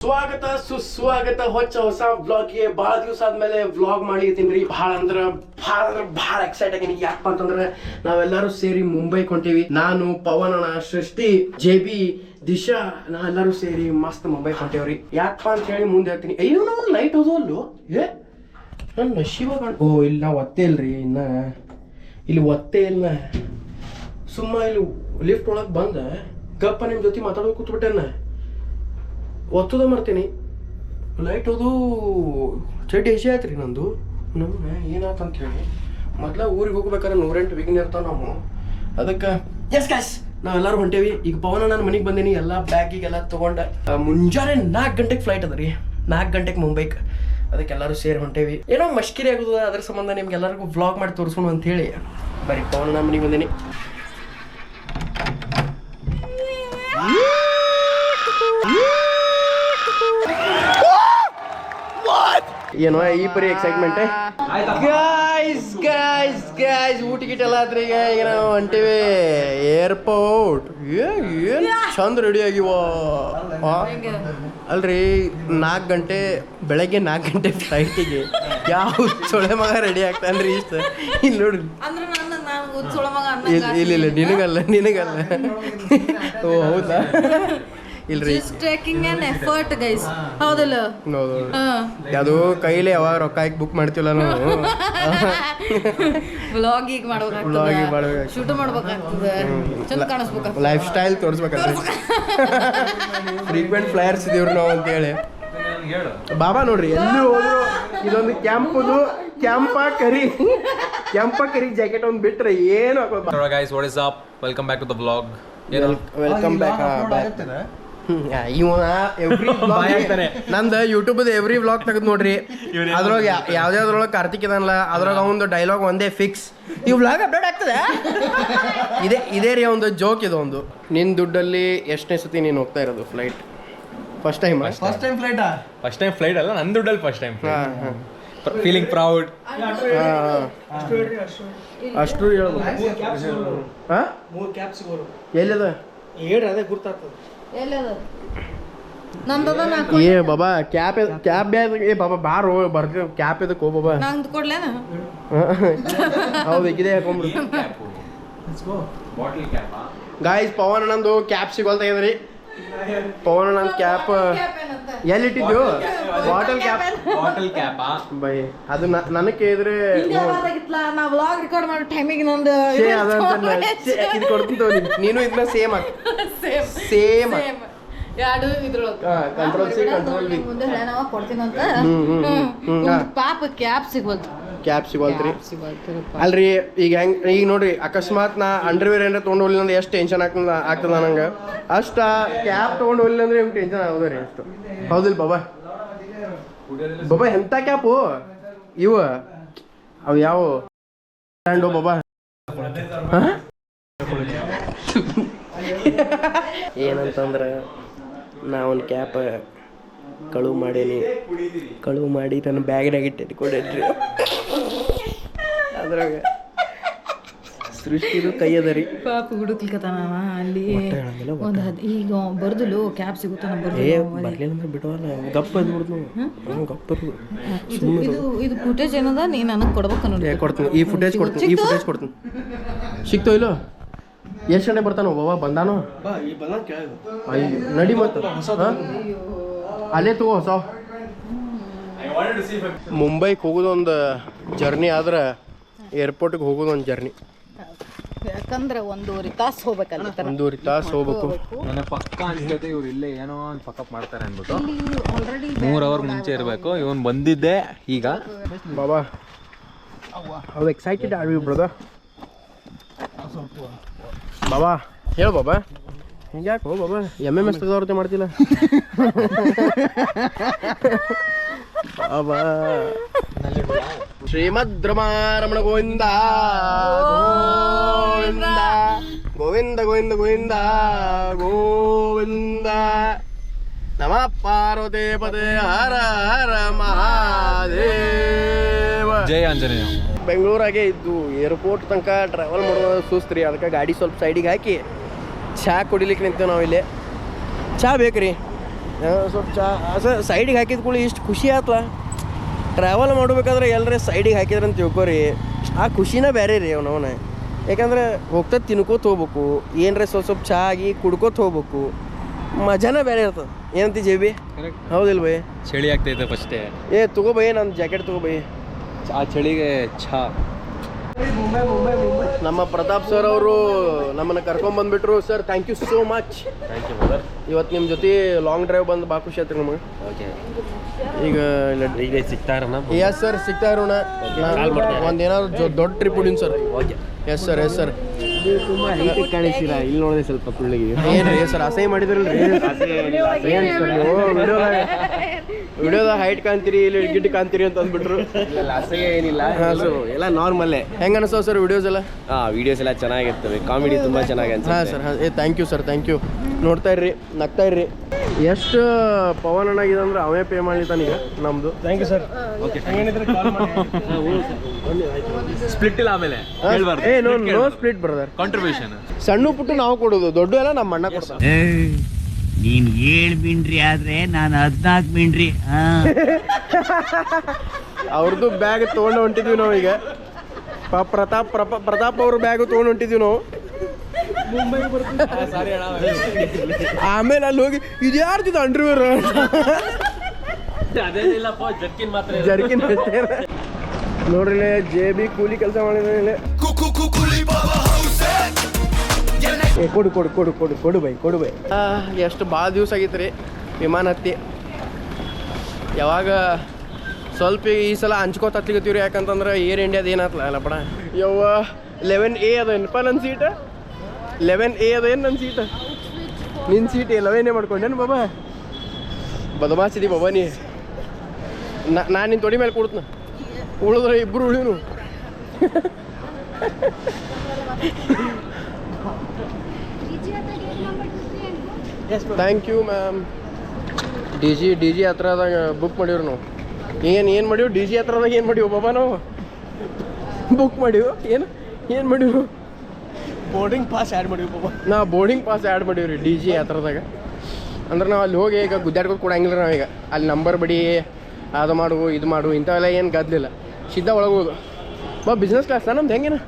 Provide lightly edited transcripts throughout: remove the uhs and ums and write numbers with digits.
ಸ್ವಾಗತ ಸುಸ್ವಾಗತ ಹೊಸ ವ್ಲಾಗ್ಗೆ ಭಾಳ ದಿವಸ ಆದ್ಮೇಲೆ ವ್ಲಾಗ್ ಮಾಡಿರ್ತೀನಿ ರೀ. ಭಾಳ ಎಕ್ಸೈಟ್ ಆಗೀನಿ. ಯಾಕಪ್ಪ ಅಂತಂದ್ರೆ ನಾವೆಲ್ಲರೂ ಸೇರಿ ಮುಂಬೈ ಕೊಂತೀವಿ. ನಾನು, ಪವನ್ ಅಣ್ಣ, ಸೃಷ್ಟಿ, JB, ದಿಶಾ ನಾವೆಲ್ಲರೂ ಸೇರಿ ಮಸ್ತ್ ಮುಂಬೈ ಕೊಂತೇವ್ರಿ. ಯಾಕಪ್ಪ ಅಂತ ಹೇಳಿ ಮುಂದೆ ಹೇಳ್ತೀನಿ. ಅಯ್ಯೋ ನಾವು ಲೈಟ್ ಹೋದಲ್ಲೂ ನನ್ನ ಶಿವ ಓ ಇಲ್ಲ ಒತ್ತೇ ಇಲ್ರಿ. ಇನ್ನ ಇಲ್ಲಿ ಒತ್ತೇ ಇಲ್ಲ. ಸುಮ್ಮ ಇಲ್ಲಿ ಲಿಫ್ಟ್ ಒಳಗೆ ಬಂದ ಗಪ್ಪ ನಿಮ್ಮ ಜೊತೆ ಮಾತಾಡೋದು ಕೂತ್ಬಿಟ್ಟೆನ ಒತ್ತದ ಮಾಡ್ತೀನಿ. ಲೈಟ್ ಅದು ಚಡ್ಡಿ ಹೆಸಿ ಆಯ್ತು ರೀ ನಂದು. ಏನಾಯ್ತಂತ ಹೇಳಿ ಮೊದ್ಲ ಊರಿಗೆ ಹೋಗ್ಬೇಕಾದ್ರೆ 108 ವಿಘ್ನ ಇರ್ತಾವ ನಾವು. ಅದಕ್ಕೆ ಗಾಯ್ಸ್ ನಾವೆಲ್ಲರೂ ಹೊಂಟೇವಿ. ಈಗ ಪವನ ನಾನು ಮನೆಗೆ ಬಂದೀನಿ. ಎಲ್ಲ ಬ್ಯಾಗಿಗೆಲ್ಲ ತೊಗೊಂಡೆ. ಮುಂಜಾನೆ 4 ಗಂಟೆಗೆ ಫ್ಲೈಟ್ ಅದ ರೀ. 4 ಗಂಟೆಗೆ ಮುಂಬೈಗೆ. ಅದಕ್ಕೆ ಎಲ್ಲರೂ ಸೇರಿ ಹೊಂಟೇವಿ. ಏನೋ ಮಷ್ಕಿರಿ ಆಗೋದು. ಅದ್ರ ಸಂಬಂಧ ನಿಮ್ಗೆ ಎಲ್ಲರಿಗೂ ವ್ಲಾಗ್ ಮಾಡಿ ತೋರಿಸೋಣ ಅಂತ ಹೇಳಿ ಬರೀ ಪವನ ನಾನು ಮನೆಗೆ ಬಂದೀನಿ. ಏನೋ ಈ ಪರಿ ಎಕ್ಸೈಟ್ಮೆಂಟ್ ಗಾಯ್ಸ್ ಊಟ ಗಿಟ ಎಲ್ಲ ಆದ್ರಿ. ಈಗ ನಾವು ಹೊಂಟೇವಿ ಏರ್ಪೋರ್ಟ್. ಏನ್ ಚಂದ ರೆಡಿ ಆಗಿವ ಅಲ್ರಿ. 4 ಗಂಟೆ ಬೆಳಗ್ಗೆ 4 ಗಂಟೆ ಫ್ಲೈಟಿಗೆ ಯಾವ ಸೊಳೆ ಮಗ ರೆಡಿ ಆಗ್ತಾನ್ರಿ ಇಷ್ಟ. ಇಲ್ಲಿ ನೋಡ್ರಿ. ಇಲ್ಲ ನಿನಗಲ್ಲ ಓ ಹೌದಾ ಇಲ್ರಿ. ಅದು ಕೈಲಿ ಯಾವಾಗ ರೊಕ್ಕ ಹಾಕಿ ಬುಕ್ ಮಾಡ್ತೀವಲ್ಲ ನಾವು. ಲೈಫ್ ಸ್ಟೈಲ್ ತೋರಿಸ್ಬೇಕಂದ್ರೆ ಫ್ರೀಕ್ವೆಂಟ್ ಫ್ಲೈಯರ್ಸ್ ಇದೀವ್ರಿ ನಾವು ಅಂತೇಳಿ. ಬಾಬಾ ನೋಡ್ರಿ ಎಲ್ಲಿ ಹೋದ್ರು ಇದೊಂದು ಕ್ಯಾಂಪ ಕರಿ ಜಾಕೆಟ್ ಒಂದು ಬಿಟ್ರೆ ಏನು ಹಾಕೋದು. guys, what is up? Welcome back to the vlog. Welcome back. ನಂದು ಯೂಟ್ಯೂಬ್ ಎವ್ರಿ ವ್ಲಾಗ್ ತೆಗೆದು ನೋಡ್ರಿ. ಅದ್ರೊಳಗೆ ಯಾವ್ದ್ರೊಳಗೆ ಕಾರ್ತಿಕ್ ಇದನ್ನಲ್ಲ ಅದ್ರಾಗ ಒಂದು ಡೈಲಾಗ್ ಒಂದೇ ಫಿಕ್ಸ್. ಈ ವ್ಲಾಗ್ ಅಪ್ಡೇಟ್ ಆಗ್ತದೆ. ಇದೇ ರೀ ಒಂದು ಜೋಕ್. ಇದು ಒಂದು ನಿನ್ನ ದುಡ್ಡಲ್ಲಿ ಎಷ್ಟನೇ ಸತಿ ನೀನು ಹೋಗ್ತಾ ಇರೋದು ಫ್ಲೈಟ್? ಫಸ್ಟ್ ಟೈಮ್ ಫ್ಲೈಟ್ ಅಲ್ಲ, ನನ್ನ ದುಡ್ಡಲ್ಲಿ ಫಸ್ಟ್ ಟೈಮ್. Feeling proud. ಅಷ್ಟು ಎಲ್ಲಿದ ಹೇಳ್ರಿ ಅದೇ ಗುರ್ತಾಗ್ತದೆ. ಏ ಬಾಬಾ ಕ್ಯಾಪ್ ಏ ಬಾಬಾ ಬಾರೋ ಬರ್ತೀವಿ. ಕ್ಯಾಪ್ ಇದಕ್ಕೆ ಹೋ ಬಾಬಾ. ಹೌದು ಇದೇ ಹಾಕೊಂಡ್ಬಿಡು. ಗಾಯ್ಸ್ ಪವನ್ ನಂದು ಕ್ಯಾಪ್ ಸಿಗೋಲ್ತಾ ಇದ್ರಿ. ಪವನ್ ನಂದು ಕ್ಯಾಪ್ ಎಲ್ಲಿಟ್ಟಿದ್ಯೋ? ಬಾಟಲ್ ಕ್ಯಾಪ್ ಬೈ ಅದು ನನಗೆ ಕೇಳಿದ್ರೆ ಇದು ಕೊಡ್ತೀನಿ. ನೀನು ಇದನ್ನ same control C control V. Cap ಸಿಗೋಲ್ತ್ರಿ. ಅಲ್ರಿ ಈಗ ನೋಡ್ರಿ ಅಕಸ್ಮಾತ್ ನಾ ಅಂಡರ್ವೇರ್ ಏನಾರ ತೊಗೊಂಡು ಹೋಗ್ಲಿಲ್ಲ ಅಂದ್ರೆ ಎಷ್ಟು ಟೆನ್ಷನ್ ಆಗ್ತದ ನಂಗೆ. ಅಷ್ಟ ಕ್ಯಾಪ್ ತೊಗೊಂಡು ಹೋಗ್ಲಿಲ್ಲ ಅಂದ್ರೆ ನಿಮ್ಗೆ ಟೆನ್ಷನ್ ಆಗೋದ್ರಿ ಅಷ್ಟು. ಹೌದಿಲ್ಲ ಬಾಬಾ ಎಂತ ಕ್ಯಾಪು ಇವ ಅವು ಯಾವ ಬ್ರ್ಯಾಂಡು ಬಾಬಾ? ಏನಂತಂದ್ರೆ ನಾ ಒಂದು ಕ್ಯಾಪ್ ಕಳುವು ಮಾಡಿ ನನ್ನ ಬ್ಯಾಗ್ನಾಗ ಇಟ್ಟಿಟ್ಕೊಂಡ್ರಿ. ಅದ್ರಾಗ ಸೃಷ್ಟಿದು ಕೈ ಅದ ರೀ. ಪಾಪ ಹುಡುಕ್ಲಿಕತ್ತಾನ ಅಲ್ಲಿ ಒಂದು ಈಗ ಬರ್ದಲು ಕ್ಯಾಬ್ ಸಿಗುತ್ತಾನ. ಬರ್ಲಿಲ್ಲ ಬಿಡವಲ್ಲ ಗಪ್ಪ ಇದು ಫುಟೇಜ್ ಏನದ ನೀ ನನಗೆ ಕೊಡ್ಬೇಕು ನೋಡಿ. ಕೊಡ್ತೀನಿ ಈ ಫುಟೇಜ್ ಕೊಡ್ತೀನಿ. ಸಿಕ್ತೋ ಇಲ್ಲೋ? ಎಷ್ಟು ಗಂಟೆ ಬರ್ತಾನೋ ಬಾಬಾ? ಬಂದಾನೋ ನಡಿ ಮತ್ತೆ ಅಲ್ಲೇ ತಗೋ ಹೊಸ. ಮುಂಬೈಗೆ ಹೋಗೋದೊಂದು ಜರ್ನಿ ಆದ್ರೆ ಏರ್ಪೋರ್ಟ್ಗೆ ಹೋಗೋದೊಂದು ಜರ್ನಿ. ಯಾಕಂದ್ರೆ 1.5 ತಾಸು ಹೋಗ್ಬೇಕಲ್ಲ. 1.5 ತಾಸು ಹೋಗ್ಬೇಕು. ನನಗೆ ಪಕ್ಕ ಅನ್ಸುತ್ತೆ ಇವ್ರು ಇಲ್ಲೇ ಏನೋ ಒಂದು ಪಕ್ಕಪ್ ಮಾಡ್ತಾರೆ ಅಂದ್ಬಿಟ್ಟು 3 ಅವರ್ ಮುಂಚೆ ಇರಬೇಕು. ಇವನು ಬಂದಿದ್ದೆ ಈಗ. ಬಾಬಾ ಹೌದು ಎಕ್ಸೈಟೆಡ್ ಆರ್ ಯು ಬ್ರದರ್? ಬಾಬಾ ಹೇಳು ಬಾಬಾ. ಹಿಂಗ್ಯಾಕೆ ಹೋ ಬಾಬಾ MMS ತೆಗೆದವ್ರತೆ ಮಾಡ್ತಿಲ್ಲ ಬಾಬಾ. ಶ್ರೀಮದ್ ರಮಾರಮಣ ಗೋವಿಂದ ಗೋವಿಂದ ಗೋವಿಂದ ಗೋವಿಂದ ಗೋವಿಂದ ನಮ ಪಾರ್ವತಿ ಪದೇ ಹರ ಹರ ಮಹಾದೇವ. ಜೈ ಆಂಜನೇಯ. ಬೆಂಗಳೂರಾಗೆ ಇದ್ದು ಏರ್ಪೋರ್ಟ್ ತನಕ ಟ್ರಾವೆಲ್ ಮಾಡೋದು ಸುಸ್ತ್ರಿ. ಅದಕ್ಕೆ ಗಾಡಿ ಸ್ವಲ್ಪ ಸೈಡಿಗೆ ಹಾಕಿ ಚಹಾ ಕುಡಿಲಿಕ್ಕೆ ನಿಂತೇವೆ ನಾವು. ಇಲ್ಲಿ ಚಹಾ ಬೇಕ್ರಿ. ಸ್ವಲ್ಪ ಸರ್ ಸೈಡಿಗೆ ಹಾಕಿದ ಕೂಡ ಇಷ್ಟು ಖುಷಿ ಆತ್ಲ. ಟ್ರಾವೆಲ್ ಮಾಡ್ಬೇಕಾದ್ರೆ ಎಲ್ಲರೇ ಸೈಡಿಗೆ ಹಾಕಿದ್ರೆ ಅಂತ ತಿಳ್ಕೊರಿ, ಆ ಖುಷಿನ ಬೇರೆ ರೀ ಅವನವನ. ಯಾಕಂದ್ರೆ ಹೋಗ್ತಾ ತಿನ್ಕೋತ ಹೋಗ್ಬೇಕು, ಏನರ ಸ್ವಲ್ಪ ಚಹಾ ಆಗಿ ಕುಡ್ಕೋತ ಹೋಗ್ಬೇಕು, ಮಜಾನ ಬೇರೆ ಇರ್ತದೆ. ಏನಂತಿ ಜೆ ಬಿ? ಹೌದಿಲ್ಲ ಬೈ? ಚಳಿ ಆಗ್ತೈತೆ ಫಸ್ಟೇ. ತಗೋ ಬೈ, ನನ್ನ ಜಾಕೆಟ್ ತಗೋ ಬೈ. ಆ ಚಳಿಗೆ ಚಹಾ. ನಮ್ಮ ಪ್ರತಾಪ್ ಸರ್ ಅವರು ನಮ್ಮನ್ನು ಕರ್ಕೊಂಡ್ಬಂದ್ಬಿಟ್ರು. Sir thank you so much. Thank you brother. ಇವತ್ತು ನಿಮ್ಮ ಜೊತೆ ಲಾಂಗ್ ಡ್ರೈವ್ ಬಂದು ಭಾಳ ಖುಷಿ ಆಯ್ತು ನಮಗೆ. ಓಕೆ, ಈಗ ಸಿಗ್ತಾ ಇರೋಣ. ಎಸ್ ಸರ್, ಸಿಗ್ತಾ ಇರೋಣ. ಒಂದೇನಾದ್ರು ದೊಡ್ಡ ಟ್ರಿಪ್ ಹೊಡಿನ್ sir. Okay, yes sir, yes sir. ತುಂಬ ಹೈಟಿಗೆ ಕಾಣಿಸ್ತೀರಾ, ಇಲ್ಲಿ ನೋಡಿದೆ ಸ್ವಲ್ಪ ಕುಳ್ಳಿಗೆ. ಏನ್ರಿ ಸರ್ ಅಸಹ್ಯ ಮಾಡಿದ್ರಲ್ರಿ? ವಿಡಿಯೋದಾಗ ಹೈಟ್ ಕಾಣ್ತೀರಿ, ಇಲ್ಲಿ ಗಿಡ್ ಕಾಣ್ತೀರಿ ಅಂತ ಅಂದ್ಬಿಟ್ರು. ಅಸಹ್ಯ ಏನಿಲ್ಲ, ಎಲ್ಲ ನಾರ್ಮಲ್ಲೇ. ಹೆಂಗೆ ಅನಿಸ್ತಾವ ಸರ್ ವಿಡಿಯೋಸ್ ಎಲ್ಲ? ವಿಡಿಯೋಸ್ ಎಲ್ಲ ಚೆನ್ನಾಗಿರ್ತವೆ, ಕಾಮಿಡಿ ತುಂಬ ಚೆನ್ನಾಗಿ ಅನ್ಸುತ್ತೆ. ಹಾಂ sir, thank you sir, thank you. ನೋಡ್ತಾ ಇರ್ರಿ, ನಗ್ತಾ ಇರ್ರಿ. ಎಷ್ಟು ಪವನ್ ಅಣ್ಣಾಗಿದೆ ಅಂದ್ರೆ ಅವೇ ಪೇ ಮಾಡ್ಲಿತಾನೀಗ ನಮ್ಮದು. Thank you sir. Okay, split ಇಲ್ಲ ಆಮೇಲೆ ನೋ ಸ್ಪ್ಲಿಟ್ ಬ್ರದರ್. ಕಾಂಟ್ರಿಬ್ಯೂಷನ್ ಸಣ್ಣ ಪುಟ್ಟು ನಾವು ಕೊಡೋದು, ದೊಡ್ಡ ಎಲ್ಲ ನಮ್ಮ ಅಣ್ಣ ಕೊಡ್ತಾರೆ. ನೀನ್ 7 ಮಿಂಡ್ರಿ ಆದ್ರೆ ನಾನು 14 ಮಿಂಡ್ರಿ. ಅವ್ರದ್ದು ಬ್ಯಾಗ್ ತೊಗೊಂಡು ಹೊಂಟಿದ್ವಿ ನಾವು ಈಗ. ಪ್ರತಾಪ್ ಅವ್ರ ಬ್ಯಾಗ್ ತೊಗೊಂಡು ಹೊಂಟಿದ್ವಿ ನಾವು. ಆಮೇಲೆ ಅಲ್ಲಿ ಹೋಗಿ ಇದು ಯಾರ್ದಿದ್ದು ಅಂಡರ್ವೇರ್? ಜರ್ಕಿನ್ ನೋಡ್ರಿ, ಜೆ ಬಿ ಕೂಲಿ ಕೆಲಸ ಮಾಡಿದ್ರೆ. ಕೊಡು ಬೈ. ಎಷ್ಟು ಭಾಳ ದಿವಸ ಆಗಿತ್ತು ರೀ ವಿಮಾನ ಹತ್ತಿ. ಯಾವಾಗ ಸ್ವಲ್ಪ ಈ ಸಲ ಹಂಚ್ಕೋತ ಹತ್ಲಿಕತ್ತೀವಿ ರೀ. ಯಾಕಂತಂದ್ರೆ ಏರ್ ಇಂಡಿಯಾದ ಏನಾತ್ಲ ಅಲ್ಲ ಬಡ ಯವ್ವ 11A ಅದೇನಪ್ಪ ನನ್ನ ಸೀಟ. 11A ಅದೇನು ನನ್ನ ಸೀಟ? ನಿನ್ನ ಸೀಟ್ 11A ಮಾಡ್ಕೊಂಡೇನು ಬಾಬಾ? ಬದಮಾಸಿದಿ ಬಾಬಾ ನೀ. ನಾನು ನಿನ್ನ ತೊಡಿ ಮೇಲೆ ಕೊಡ್ತೀನಿ, ಉಳಿದ್ರೆ ಇಬ್ಬರು ಉಳಿನು. Thank you ma'am. D G ಹತ್ರದಾಗ ಬುಕ್ ಮಾಡೀವಿ ನಾವು. ಏನು ಮಾಡೀವಿ ಡಿ ಜಿ ಹತ್ರದಾಗ? ಏನು ಮಾಡೀವಿ ಬಾಬಾ ನಾವು? ಬುಕ್ ಮಾಡೀವಿ. ಏನು ಮಾಡೀವಿ? ಬೋರ್ಡಿಂಗ್ ಪಾಸ್ ಆ್ಯಡ್ ಮಾಡೀವಿ ಬಾಬಾ. ನಾವು ಬೋರ್ಡಿಂಗ್ ಪಾಸ್ ಆ್ಯಡ್ ಮಾಡೀವಿ ರೀ ಡಿ ಜಿ ಹತ್ರದಾಗ. ಅಂದ್ರೆ ನಾವು ಅಲ್ಲಿ ಹೋಗಿ ಈಗ ಗುದ್ದಾಡ್ಕೊಂಡು ಕೊಡಂಗಿಲ್ಲ ನಾವೀಗ. ಅಲ್ಲಿ ನಂಬರ್ ಬಡಿ, ಅದು ಮಾಡು ಇದು ಮಾಡು ಇಂಥವೆಲ್ಲ ಏನು ಗದ್ಲಿಲ್ಲ. ಸಿದ್ಧ ಒಳಗೋದು ಬಾ. ಬಿಸ್ನೆಸ್ ಕ್ಲಾಸ್ ನಮ್ದು ಹೆಂಗೇನ?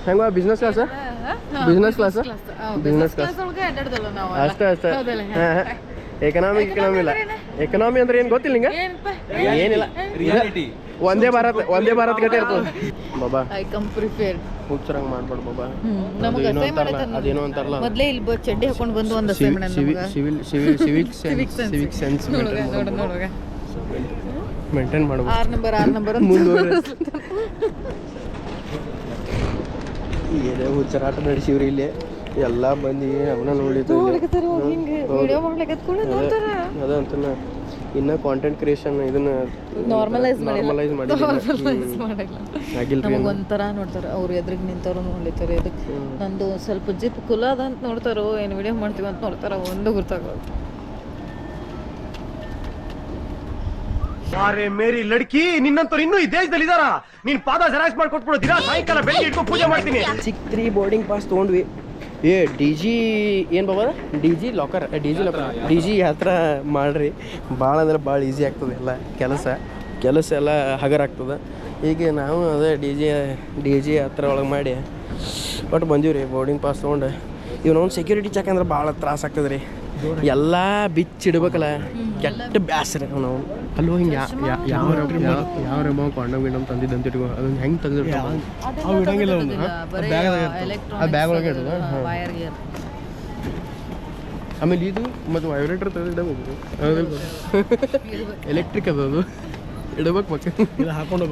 ಹೆಂಗ ಬಿಸ್ನೆಸ್ ಕ್ಲಾಸ? ಬಿಸ್ನೆಸ್ ಕ್ಲಾಸ್ ಅಷ್ಟೇ. ಹಾಂ, ಎಕನಾಮಿ ಇಲ್ಲ. ಎಕನಾಮಿ ಅಂದ್ರೆ ಏನು ಗೊತ್ತಿಲ್ಲ ನಿಂಗೆ? ಏನಿಲ್ಲ, ರಿಯಾಲಿಟಿ. ಒಂದೇ ಭಾರತ್ ಗತೆ ಇರ್ತದೆ ಬಾಬಾ. ಹುಚ್ಚರಂಗ್ ಮಾಡ್ಬೇಡ ಬಾಬಾ. ಅದೇನೋ ಅಂತಾರಲ್ಲ, ಮೊದಲೇ ಇಲ್ಲಿ ಚಡ್ಡಿ ಹಾಕೊಂಡು ಬಂದು ಒಂದು ಸಿವಿಕ್ ಸೆನ್ಸ್ ಮೇಂಟೈನ್ ಮಾಡ್ಬೇಕು. 6 ನಂಬರ್ ಮುಂದುವರೆ ಏನೇ ಹುಚ್ಚರಾಟ ನಡೆಸಿವ್ರಿ ಇಲ್ಲಿ. ಎಲ್ಲ ಬಂದು ಅವನ ನೋಡಿದ್ದು ಅದಂತ. ಇನ್ನು ಕಾಂಟೆಂಟ್ ಕ್ರಿಯೇಷನ್ ಇದನ್ನ ನಾರ್ಮಲೈಸ್ ಆಗಿಲ್ಲ. ಒಂಥರ ನೋಡ್ತಾರೆ ಅವ್ರು ಎದ್ರಿಗೆ ನಿಂತವ್ರು ನೋಡ್ಲಿತಾರೆ. ಅದಕ್ಕೆ ನಂದು ಸ್ವಲ್ಪ ಜಿಪ್ ಕುಲ ಅದ ಅಂತ ನೋಡ್ತಾರೋ ಏನು ವಿಡಿಯೋ ಮಾಡ್ತೀವಿ ಅಂತ ನೋಡ್ತಾರ, ಒಂದು ಗೊತ್ತಾಗೋದು. ಅರೆ ಮೇರಿ ಲಡ್ಕಿ, ನಿನ್ನಂತವ್ರು ಇನ್ನೂ ಈ ದೇಶದಲ್ಲಿ ಇದಾರ? ನೀನ್ ಪಾದ ಜೆರಾಕ್ಸ್ ಮಾಡ್ಕೊಟ್ಬಿಡು. ದಿನ ಸಾಯಂಕಾಲ ಬೆಳಿಗ್ಗೆ ಇಟ್ಕೊಂಡು ಪೂಜೆ ಮಾಡ್ತೀನಿ. ಸಿಕ್ತ್ರಿ ಬೋರ್ಡಿಂಗ್ ಪಾಸ್ ತೊಗೊಂಡ್ವಿ. ಡಿ ಜಿ ಏನು ಬಾಬಾ? D G locker D G ಹತ್ರ ಮಾಡ್ರಿ. ಭಾಳ ಅಂದ್ರೆ ಭಾಳ ಈಸಿ ಆಗ್ತದೆ ಎಲ್ಲ ಕೆಲಸ ಎಲ್ಲ ಹಗರಾಗ್ತದೆ. ಈಗ ನಾವು ಅದೇ ಡಿ ಜಿ ಹತ್ರ ಒಳಗೆ ಮಾಡಿ ಒಟ್ಟು ಬಂದೀವಿ ರೀ ಬೋರ್ಡಿಂಗ್ ಪಾಸ್ ತೊಗೊಂಡು. ಇವನೊಂದು ಸೆಕ್ಯೂರಿಟಿ ಚೆಕ್ ಅಂದ್ರೆ ಭಾಳ ತ್ರಾಸ ಆಗ್ತದೆ ರೀ. ಎಲ್ಲ ಬಿಚ್ಚಿಡ್ಬೇಕಲ್ಲ, ಕೆಟ್ಟ ಬ್ಯಾಸ್ರ ನಾವು. ಅಲ್ಲೋ ಹಿಂಗೆ ಯಾವ ಅಮೌಂಟ್ ಕೊಂಡೋಗಿ ಮೇಡಮ್ ತಂದಿದ್ದಂತ ಇಟ್ಕೋ. ಅದನ್ನ ಹೆಂಗೆ ತೆಗೆದಿಟ್ಟು ಇಡಂಗಿಲ್ಲ. ಬ್ಯಾಗ್ ಒಳಗೆ ಇಡೋದು. ಆಮೇಲೆ ಇದು ಮತ್ತು ವೈಬ್ರೇಟರ್ ತೆಗೆದಿಡಬೇಕು. ಎಲೆಕ್ಟ್ರಿಕ್ ಅದು ಇಡಬೇಕು ಪಕ್ಕ. ಇದು ಹಾಕೊಂಡು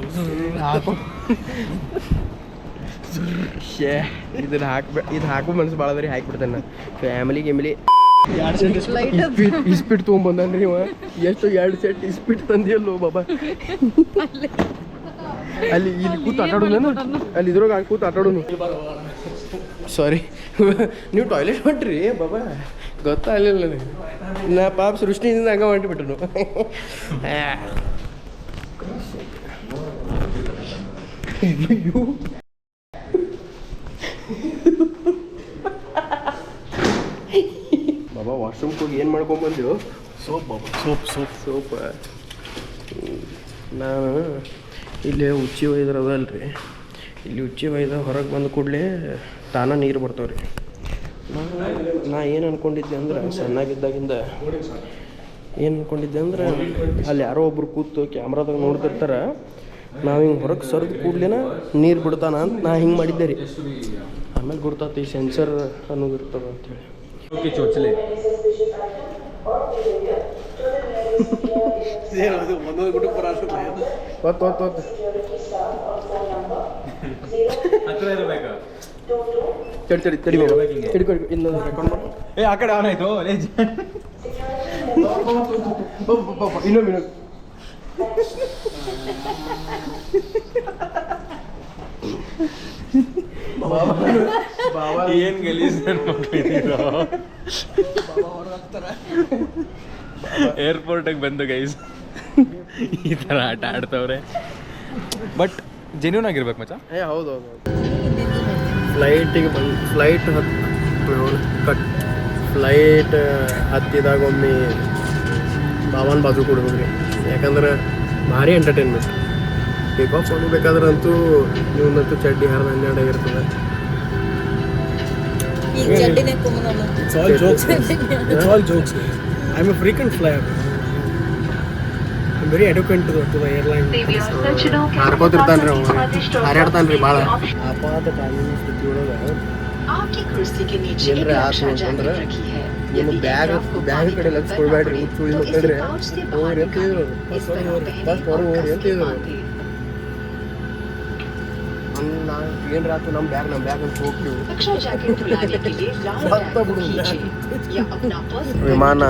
ಇದನ್ನ ಇದು ಹಾಕೋ ಮನಸ್ಸು ಭಾಳ ಬರೀ ಹಾಕಿಬಿಡ್ತಾನೆ. ಫ್ಯಾಮಿಲಿ ಇಸ್ಪಿಟ್ ತೊಗೊಂಬಂದನ್ರಿ ಇವ. ಎಷ್ಟು 2 ಸೆಟ್ ಇಸ್ಪಿಟ್ ತಂದಿಯಲ್ಲೋ ಬಾಬಾ. ಅಲ್ಲಿ ಇಲ್ಲಿ ಕೂತು ಆಟಾಡೋದೇನು? ಅಲ್ಲಿ ಇದ್ರಾಗ ಕೂತು ಆಟಾಡೋನು. ಸಾರಿ, ನೀವು ಟಾಯ್ಲೆಟ್ ಹೊಂಟ್ರಿ ಬಾಬಾ? ಗೊತ್ತಾಗಲಿಲ್ಲ ನನಗೆ. ನಾ ಪಾಪ ಸೃಷ್ಟಿಯಿಂದ ಹಂಗೆ ಹೊಂಟಿಬಿಟ್ರು. ಬಾಬಾ ವಾಶ್ರೂಮ್ಗೆ ಹೋಗಿ ಏನು ಮಾಡ್ಕೊಂಬಂದೆವು ಸೋಪ್ ಸೋಪ್ ನಾನು ಇಲ್ಲಿ ಉಚ್ಚಿ ಒಯ್ದ್ರದಲ್ರಿ ಇಲ್ಲಿ ಉಚ್ಚಿ ಒಯ್ದ ಹೊರಗೆ ಬಂದ ಕೂಡಲೇ ತಾನ ನೀರು ಬರ್ತಾವೆ ರೀ ನಾ ಏನು ಅಂದ್ಕೊಂಡಿದ್ದೆ ಅಂದ್ರೆ ಸಣ್ಣಾಗಿದ್ದಾಗಿಂದ ಏನು ಅಂದ್ಕೊಂಡಿದ್ದೆ ಅಂದ್ರೆ ಅಲ್ಲಿ ಯಾರೋ ಒಬ್ರು ಕೂತು ಕ್ಯಾಮ್ರಾದಾಗ ನೋಡ್ತಿರ್ತಾರೆ ನಾವು ಹಿಂಗೆ ಹೊರಗೆ ಸರಿದು ಕೂಡ್ಲೇನ ನೀರು ಬಿಡ್ತಾನ ಅಂತ ನಾ ಹಿಂಗೆ ಮಾಡಿದ್ದೆ ರೀ ಆಮೇಲೆ ಗುರ್ತಾತ ಈ ಸೆನ್ಸರ್ ಅನ್ನೋದು ಇರ್ತದೆ ಅಂತೇಳಿ ಓಕೆ ಚೋಚಲೆ ಹತ್ರ ಇರಬೇಕಾ ತಡಿ ಇನ್ನೊಂದು ರೆಕಾರ್ಡ್ ಮಾಡಿ ಏ ಆ ಕಡೆ ಅವನಾಯ್ತು ಇನ್ನೊಮ್ಮೆ ಏನ್ ಗಲೀಜ್ ಮಕ್ಕಳಿದ್ದೀರೋ ಏರ್ಪೋರ್ಟಿಗೆ ಬಂದು ಗೈಸ್ ಈ ಥರ ಆಟ ಆಡ್ತವ್ರೆ ಬಟ್ ಜೆನ್ಯೂನ್ ಆಗಿರ್ಬೇಕು ಮಚ್ಚ ಹೌದು ಫ್ಲೈಟ್ ಹತ್ತಿದಾಗ ಒಮ್ಮೆ ಬಾವನ್ ಬಾಜು ಕೊಡ್ಬೇಕ್ರಿ ಯಾಕಂದ್ರೆ ಭಾರಿ ಎಂಟರ್ಟೈನ್ಮೆಂಟ್ ಟೇಕ್ ಆಫ್ ಬೇಕಾದ್ರೆ ಅಂತೂ ಇವನಂತೂ ಚಡ್ಡಿ ಹರಿದ 12 ಆಗಿರ್ತದೆ It's all jokes. I'm a frequent flyer. I'm very adequate to the airline. ಹಾರ್ಕೋತಿರ್ತಾನ್ರಿ ಅವ ಹಾರಾಡ್ತಾನ್ರಿ ಭಾಳ ಆಪಾತಕಾಲೀನ ಸ್ಥಿತಿ ಒಳಗೆ ಏನ್ರ ಆತು ಅಂತಂದ್ರೆ ನಿಮ್ಮ ಬ್ಯಾಗ್ ಕಡೆ ಲಕ್ಷ ಕೊಡ್ಬೇಡ್ರಿ ಸುಳಿ ಮಕ್ಕಳ್ರಿ ಹೋಗ್ರಿ ಅಂತ ಹೇಳಿದ್ರು ಫಸ್ಟ್ ಹೊರಗೆ ಹೋಗ್ರಿ ಅಂತ ಹೇಳಿದ್ರು ಏನ್ರ ಆತು ನಮ್ಮ ಬ್ಯಾಗ್ ಅಂತ ಹೋಗ್ತೀವಿ ವಿಮಾನ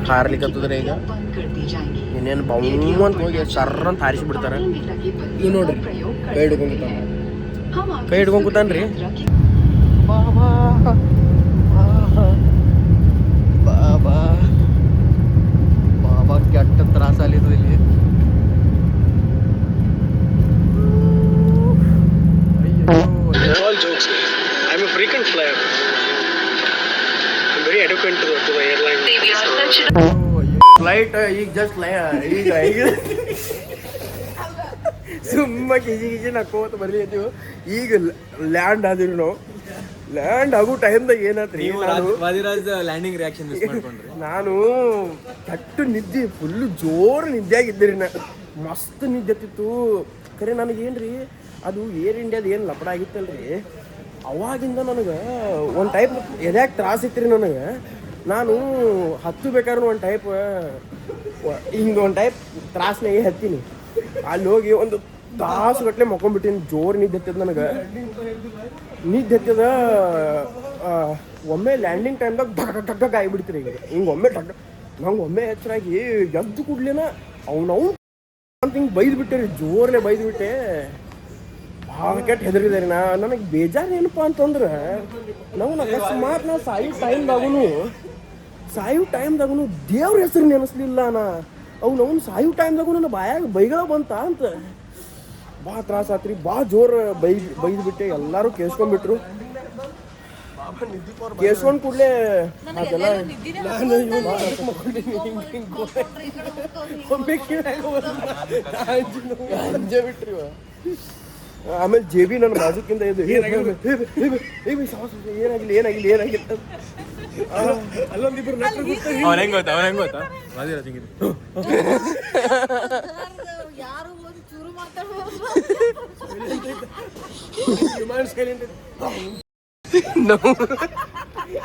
ಹಾರ್ಲಿಕ್ಕತ್ತದ್ರಿ ಈಗ ಇನ್ನೇನು ಬೌಮ್ ಅಂತ ಹೋಗಿ ಸರ್ರ ಅಂತ ಹಾರಿಸಿ ಬಿಡ್ತಾರೆ ಇವ್ ನೋಡ್ರಿ ಕೈ ಹಿಡ್ಕೊಂಡ್ ಕೂತಾನ್ರಿ ಬಾಬಾ ಬಾಬಾ ಬಾಬಾ ಕೆಟ್ಟ ತ್ರಾಸ ಅಲ್ಲಿದ್ದು ಇಲ್ಲಿ It's all jokes. I'm a frequent flyer. I'm very adequate to the airline. Flight ಈಗ ಜಸ್ಟ್ ಈಗ ಸುಮ್ಮ ಕಿಜಿ ನಕ್ಕೋತ ಬರ್ಲಿ ಅಂತೀವಿ ಈಗ ಲ್ಯಾಂಡ್ ಆದಿರು ನಾವು ಲ್ಯಾಂಡ್ ಆಗೋ ಟೈಮ್ದಾಗ ಏನಾತ್ರಿ ಲ್ಯಾಂಡಿಂಗ್ ರಿಯಾಕ್ಷನ್ ಮಿಸ್ ಮಾಡ್ಕೊಂಡ್ರಿ ನಾನು ಕೆಟ್ಟು ನಿದ್ದೆ ಫುಲ್ಲು ಜೋರು ನಿದ್ದೆ ಆಗಿದ್ದೀರಿ ನಾ ಮಸ್ತ್ ನಿದ್ದೆ ಹತ್ತಿತ್ತು ಖರೆ ನನಗೇನ್ರಿ ಅದು ಏರ್ ಇಂಡಿಯಾದ ಏನು ಲಪಡ ಆಗಿತ್ತಲ್ರಿ ಅವಾಗಿಂದ ನನಗೆ ಒಂದು ಟೈಪ್ ಎದ್ಯಾಕ ತ್ರಾಸ ಇತ್ತು ರೀ ನನಗೆ ನಾನು ಬೇಕಾದ್ರೆ ಒಂದು ಟೈಪ್ ಹಿಂಗೆ ಒಂದು ಟೈಪ್ ತ್ರಾಸ್ನಾಗೆ ಹತ್ತೀನಿ ಅಲ್ಲಿ ಹೋಗಿ ಒಂದು ತಾಸುಗಟ್ಟಲೆ ಮಕ್ಕೊಂಡ್ಬಿಟ್ಟಿನಿ ಜೋರು ನಿದ್ದೆ ಹತ್ತದ ನನಗೆ ನಿದ್ದೆ ಹತ್ತದ ಒಮ್ಮೆ ಲ್ಯಾಂಡಿಂಗ್ ಟೈಮ್ದಾಗ ಢಗ್ ಆಗಿಬಿಡ್ತೀರಿ ಈಗ ಹಿಂಗೆ ಒಮ್ಮೆ ನಂಗೆ ಒಮ್ಮೆ ಎಚ್ಚರಾಗಿ ಎದ್ದು ಕೂಡ್ಲೇನ ಅವ್ನು ಅಂತ ಹಿಂಗೆ ಬೈದ್ಬಿಟ್ಟೆ ರೀ ಜೋರ್ಲೆ ಬೈದ್ಬಿಟ್ಟೆ ಭಾಳ ಕೆಟ್ಟ ಹೆದರಿದ್ದಾರೆ ನನಗೆ ಬೇಜಾರು ಏನಪ್ಪ ಅಂತಂದ್ರೆ ನಾವು ಅಕಸ್ಮಾತ್ ನಾ ಸಾಯೋ ಟೈಮ್ದಾಗೂ ದೇವ್ರ ಹೆಸರು ನೆನೆಸ್ಲಿಲ್ಲ ಅವ್ನು ಸಾಯೋ ಟೈಮ್ದಾಗೂ ನನ್ನ ಬಾಯಾಗ ಬೈಗಳ ಬಂತ ಅಂತ ಭಾಳ ತ್ರಾಸ ಆತ್ರಿ ಭಾಳ ಜೋರು ಬೈದ್ಬಿಟ್ಟೆ ಎಲ್ಲರೂ ಕೇಳ್ಸ್ಕೊಂಡ್ಬಿಟ್ರು ಕೇಳ್ಸ್ಕೊಂಡ್ ಕೂಡಲೇ ಅದೆಲ್ಲ ಅಂಜೆ ಬಿಟ್ರಿ ಆಮೇಲೆ ಜೇಬಿ ನನ್ನ ಬಾಜುಕಿಂದ ಇದು ಏನಾಗಿಲ್ಲ ಅಲ್ಲೊಂದಿಬ್ರು ಅವನ ಹೆಂಗ್ ಗೊತ್ತಾ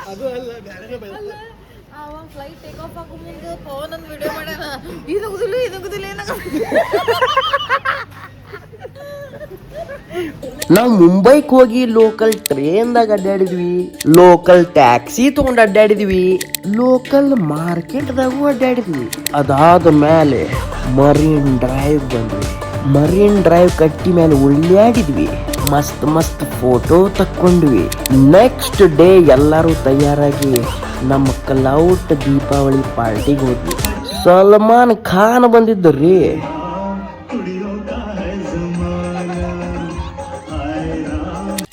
ಅದು ಅಲ್ಲ ಫ್ಲೈಟ್ ಟೇಕ್ ಆಫ್ ಆಗೋ ಮುಂದೆ ಪವನ್ ಒಂದು ವಿಡಿಯೋ ಮಾಡ್ಯಾನ ಇದಾಗುದಿಲ್ಲ ನಾವು ಮುಂಬೈಗೆ ಹೋಗಿ ಲೋಕಲ್ ಟ್ರೇನ್ದಾಗ ಅಡ್ಡಾಡಿದ್ವಿ ಲೋಕಲ್ ಟ್ಯಾಕ್ಸಿ ತಗೊಂಡು ಅಡ್ಡಾಡಿದ್ವಿ ಲೋಕಲ್ ಮಾರ್ಕೆಟ್ದಾಗೂ ಅಡ್ಡಾಡಿದ್ವಿ ಅದಾದ ಮೇಲೆ ಮರೀನ್ ಡ್ರೈವ್ ಬಂದ್ವಿ ಮರೀನ್ ಡ್ರೈವ್ ಕಟ್ಟಿ ಮೇಲೆ ಉಳ್ಳಾಡಿದ್ವಿ ಮಸ್ತ್ ಫೋಟೋ ತಕ್ಕೊಂಡ್ವಿ ನೆಕ್ಸ್ಟ್ ಡೇ ಎಲ್ಲರೂ ತಯಾರಾಗಿ ನಮ್ಮ ಕ್ಲೌಟ್ ದೀಪಾವಳಿ ಪಾರ್ಟಿಗೆ ಹೋದ್ವಿ ಸಲ್ಮಾನ್ ಖಾನ್ ಬಂದಿದ್ರಿ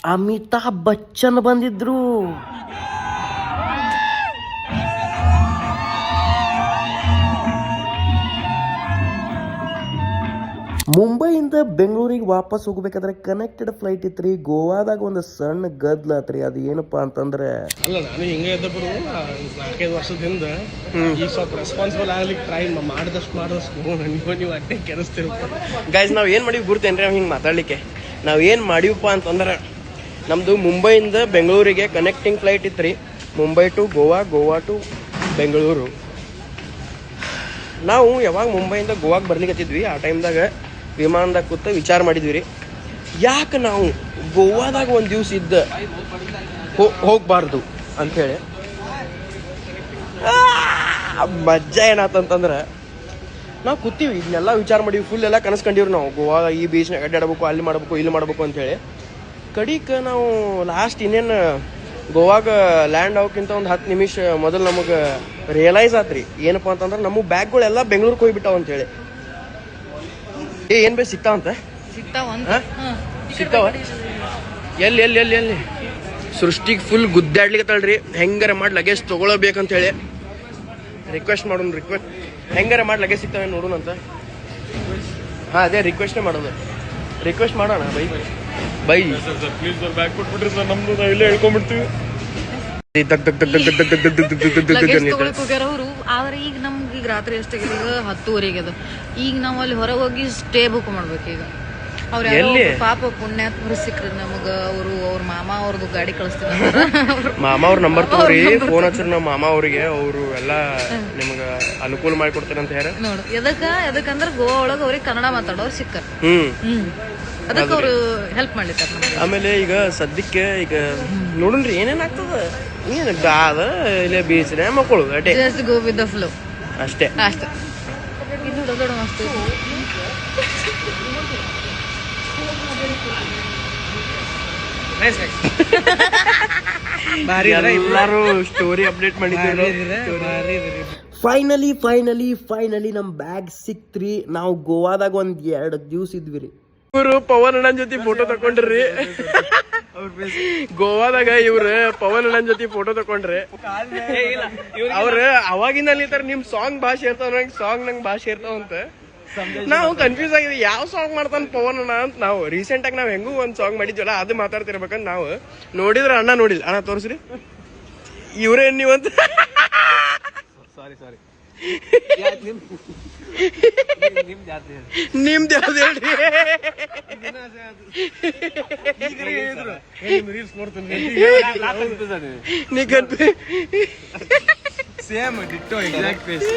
ಅಮಿತಾಬ್ ಬಚ್ಚನ್ ಬಂದಿದ್ರು ಮುಂಬೈಯಿಂದ ಬೆಂಗಳೂರಿಗೆ ವಾಪಸ್ ಹೋಗ್ಬೇಕಾದ್ರೆ ಕನೆಕ್ಟೆಡ್ ಫ್ಲೈಟ್ ಇತ್ರಿ. ಗೋವಾದಾಗ ಒಂದು ಸಣ್ಣ ಗದ್ಲ ಆತ್ರಿ. ಅದು ಏನಪ್ಪಾ ಅಂತಂದ್ರೆ ಅಲ್ಲ ನಾನು ಹಿಂಗೆ ಇದ್ದ ಬಿಡು 4-5 ವರ್ಷದಿಂದ ಈಗ ಸ್ವಲ್ಪ ರೆಸ್ಪಾನ್ಸಿಬಲ್ ಆಗ್ಲಿಕ್ಕೆ ಟ್ರೈ ಮಾಡಿದಷ್ಟು ನೀವು ಅಟ್ಟೆ ಕೆಡಿಸ್ತಿರ್ಬೋದು. ಗೈಸ್ ನಾವು ಏನು ಮಾಡಿವಿ ಗುರ್ತೇನ್ರಿ ಹಿಂಗೆ ಮಾತಾಡ್ಲಿಕ್ಕೆ. ನಾವು ಏನು ಮಾಡಿವಪ್ಪ ಅಂತಂದ್ರೆ ನಮ್ಮದು ಮುಂಬೈಯಿಂದ ಬೆಂಗಳೂರಿಗೆ ಕನೆಕ್ಟಿಂಗ್ ಫ್ಲೈಟ್ ಇತ್ತು ರೀ. Mumbai to Goa, Goa to Bengaluru. ನಾವು ಯಾವಾಗ ಮುಂಬೈಯಿಂದ ಗೋವಾಗೆ ಬರ್ಲಿಕ್ಕತ್ತಿದ್ವಿ ಆ ಟೈಮ್ದಾಗ ವಿಮಾನದಾಗ ಕೂತ ವಿಚಾರ ಮಾಡಿದ್ವಿ ರೀ, ಯಾಕೆ ನಾವು ಗೋವಾದಾಗ ಒಂದು ದಿವ್ಸ ಇದ್ದ ಹೋಗ್ಬಾರ್ದು ಅಂಥೇಳಿ. ಮಜ್ಜಾ ಏನಾತಂತಂದ್ರೆ ನಾವು ಕೂತೀವಿ ಇದನ್ನೆಲ್ಲ ವಿಚಾರ ಮಾಡೀವಿ, ಫುಲ್ ಎಲ್ಲ ಕನಸ್ಕೊಂಡಿವ್ರಿ ನಾವು ಗೋವಾ ಈ ಬೀಚ್ನಾಗ ಅಡ್ಡಾಡಬೇಕು, ಅಲ್ಲಿ ಮಾಡಬೇಕು, ಇಲ್ಲಿ ಮಾಡಬೇಕು ಅಂಥೇಳಿ. ಕಡಿಕ ನಾವು ಲಾಸ್ಟ್ ಇನ್ನೇನು ಗೋವಾಗ ಲ್ಯಾಂಡ್ ಆಗೋಕ್ಕಿಂತ ಒಂದು 10 ನಿಮಿಷ ಮೊದಲು ನಮಗೆ ರಿಯಲೈಸ್ ಆತ್ರಿ ಏನಪ್ಪ ಅಂತಂದ್ರೆ ನಮ್ಮ ಬ್ಯಾಗ್ಗಳೆಲ್ಲ ಬೆಂಗಳೂರಿಗೆ ಹೋಗ್ಬಿಟ್ಟಾವ ಅಂತೇಳಿ. ಏನು ಸಿಗ್ತಾವಂತ ಸಿಗ್ತಾವ ಎಲ್ಲಿ ಎಲ್ಲಿ ಎಲ್ಲಿ ಎಲ್ಲಿ ಸೃಷ್ಟಿಗೆ ಫುಲ್ ಗುದ್ದಾಡ್ಲಿಕ್ಕತ್ತಳ್ರಿ. ಹೆಂಗಾರ ಮಾಡಿ ಲಗೇಜ್ ತೊಗೊಳಬೇಕಂತೇಳಿ ರಿಕ್ವೆಸ್ಟ್ ಮಾಡೋಣ. ಹೆಂಗಾರ ಮಾಡಿ ಲಗೇಜ್ ಸಿಗ್ತಾವೆ ನೋಡೋಣ ಅಂತ. ಹಾಂ ಅದೇ ರಿಕ್ವೆಸ್ಟೇ ಮಾಡೋದು. ರಿಕ್ವೆಸ್ಟ್ ಮಾಡೋಣ ಬೈ ಪ್ಲೀಸ್ ಸರ್ ಬ್ಯಾಗ್ ಕೊಟ್ಬಿಟ್ರಿ ಸರ್, ನಮ್ದು ನಾವು ಇಲ್ಲೇ ಹೇಳ್ಕೊಂಡ್ಬಿಡ್ತೀವಿ. ಹೋಗ್ಯಾರವ್ರು. ಆದ್ರೆ ಈಗ ನಮ್ಗೆ ಈಗ ರಾತ್ರಿ ಎಷ್ಟಾಗಿದೆ? ಈಗ 10:30 ಅದು. ಈಗ ನಾವು ಅಲ್ಲಿ ಹೊರಗೆ ಹೋಗಿ ಸ್ಟೇ ಬುಕ್ ಮಾಡ್ಬೇಕು. ಈಗ ಅವ್ರ ಪಾಪ ಪುಣ್ಯಾತ್ಮರು ಸಿಕ್ಕ್ರಿ ನಮಗ. ಅವ್ರ ಮಾಮ ಅವ್ರದ್ದು ಗಾಡಿ ಕಳಿಸ್ತೀವಿ. ಮಾಮ ಅವ್ರ ನಂಬರ್ ತಗೋರಿ, ಫೋನ್ ಹಚ್ಚಿರಿ ನಮ್ಮ ಮಾಮ ಅವ್ರಿಗೆ. ಅವರು ಎಲ್ಲ ನಿಮ್ಗೆ ಅನುಕೂಲ ಮಾಡಿಕೊಡ್ತಾರೆ ಅಂತ ಹೇಳ ನೋಡು. ಎದಕ್ಕಂದ್ರೆ ಗೋವಾ ಒಳಗೆ ಅವ್ರಿಗೆ ಕನ್ನಡ ಮಾತಾಡೋರು ಸಿಕ್ಕ. ಅದಕ್ಕೆ ಅವರು ಹೆಲ್ಪ್ ಮಾಡ್ಲಿಕ್ಕೆ. ಆಮೇಲೆ ಈಗ ಸದ್ಯಕ್ಕೆ ಈಗ ನೋಡನ್ರಿ ಏನೇನಾಗ್ತದ. ಏನು ಗಾದ ಇಲ್ಲ ಬೀಚ್ರೆ ಮಕ್ಕಳು ಅಟೇ just go with the flow ಅಷ್ಟೇ. ಇದು ದೊಡ್ಡ ಮಸ್ತ್ ಎಲ್ಲಾರು ಸ್ಟೋರಿ ಅಪ್ಡೇಟ್ ಮಾಡಿದ್ರು. ಫೈನಲಿ ನಮ್ ಬ್ಯಾಗ್ ಸಿಕ್ತ್ರಿ. ನಾವು ಗೋವಾದಾಗ ಒಂದ್ 2 ದಿವ್ಸ ಇದ್ವಿ ರೀ. ಇವರು ಪವನ್ ಅಣ್ಣನ್ ಜೊತೆ ಫೋಟೋ ತಕೊಂಡ್ರಿ. ಗೋವಾದಾಗ ಇವ್ರ ಪವನ್ ಅಣ್ಣನ್ ಜೊತೆ ಫೋಟೋ ತಕೊಂಡ್ರಿ. ಅವ್ರ ಅವಾಗಿಂದ ಅಲ್ಲಿತಾರ ನಿಮ್ ಸಾಂಗ್ ಭಾಷೆ ಇರ್ತಾವ, ನಂಗೆ ಭಾಷೆ ಇರ್ತಾವ ಅಂತ. ನಾವು ಕನ್ಫ್ಯೂಸ್ ಆಗಿದ್ವಿ ಯಾವ ಸಾಂಗ್ ಮಾಡ್ತಾನ ಪವನ್ ಅಣ್ಣ ಅಂತ. ನಾವು ರೀಸೆಂಟ್ ಆಗಿ ನಾವ್ ಹೆಂಗೂ ಒಂದ್ ಸಾಂಗ್ ಮಾಡಿದ್ವಲ್ಲ ಅದು ಮಾತಾಡ್ತಿರ್ಬೇಕಂತ ನಾವು ನೋಡಿದ್ರ ಅಣ್ಣ ನೋಡಿಲ್ಲ. ಅಣ್ಣ ತೋರಿಸ್ರಿ ಇವ್ರೇನ್ ನೀವಂತ. ಸಾರಿ ನಿಮ್ದು ಯಾವ್ದು ಹೇಳ್ರಿ. ರೀಲ್ಸ್ ನೋಡ್ತೀನಿ ನೀ ಕನ್ಫ್ಯೂ ಸೇಮ್ ಡಿಟ್ಟೋ ಎಕ್ಸಾಕ್ಟ್ ಫೇಸ್.